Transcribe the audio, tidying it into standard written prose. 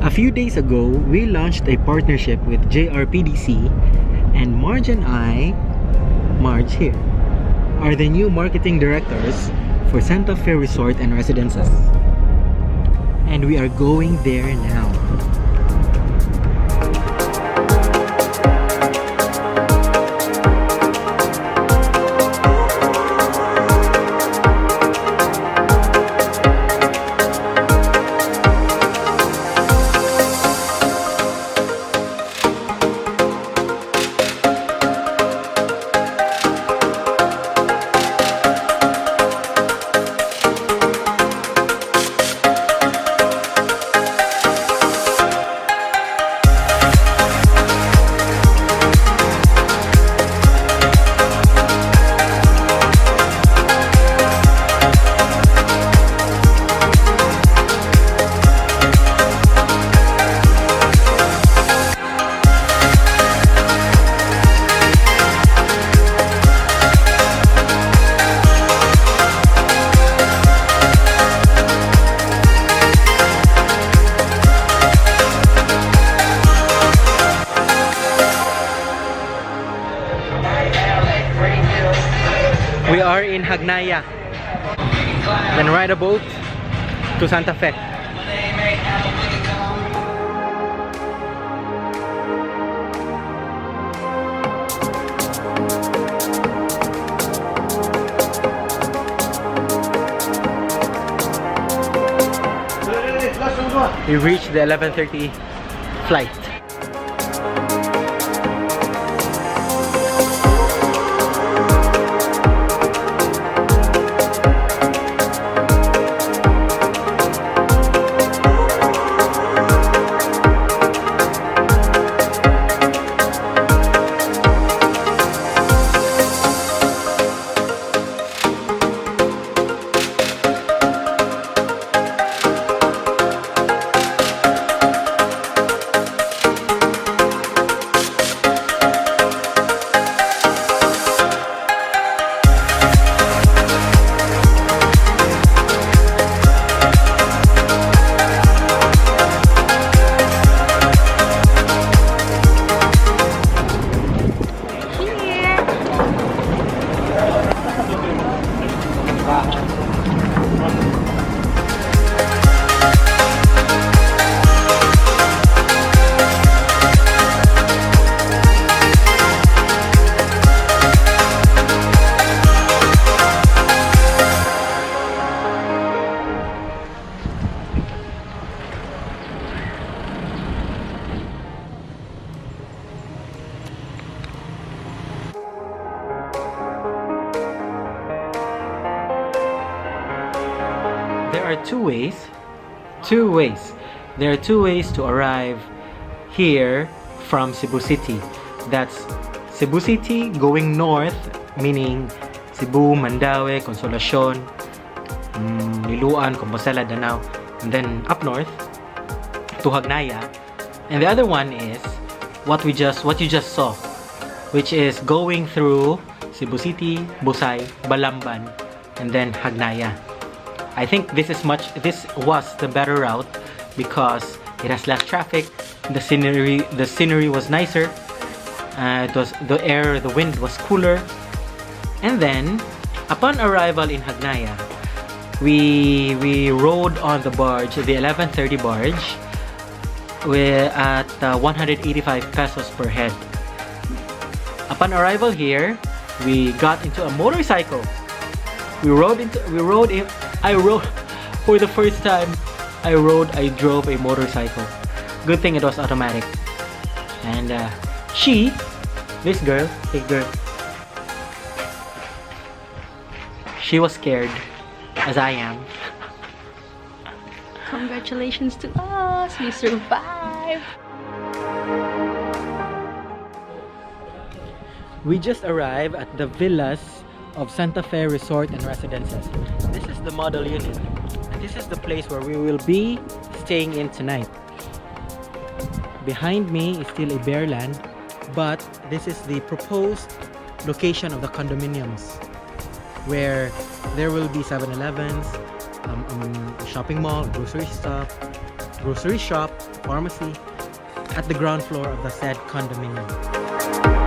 A few days ago, we launched a partnership with JRPDC, and Marge and Marge here, are the new marketing directors for Santa Fe Resort and Residences. And we are going there now. We are in Hagnaya, then ride a boat to Santa Fe. We reached the 11:30 flight. There are two ways. There are two ways to arrive here from Cebu City. That's Cebu City going north, meaning Cebu, Mandaue, Consolacion, Liloan, Compostela, Danao, and then up north to Hagnaya. And the other one is what you just saw, which is going through Cebu City, Busay, Balamban, and then Hagnaya. I think this was the better route because it has less traffic. The scenery was nicer. The wind was cooler. And then, upon arrival in Hagnaya, we rode on the barge, the 11:30 barge, at 185 pesos per head. Upon arrival here, we got into a motorcycle. For the first time. I drove a motorcycle. Good thing it was automatic. And this girl, she was scared, as I am. Congratulations to us, we survived. We just arrived at the villas of Santa Fe Resort and Residences. This is the model unit. And this is the place where we will be staying in tonight. Behind me is still a bare land, but this is the proposed location of the condominiums, where there will be 7-Elevens, a shopping mall, a grocery stop, grocery shop, pharmacy, at the ground floor of the said condominium.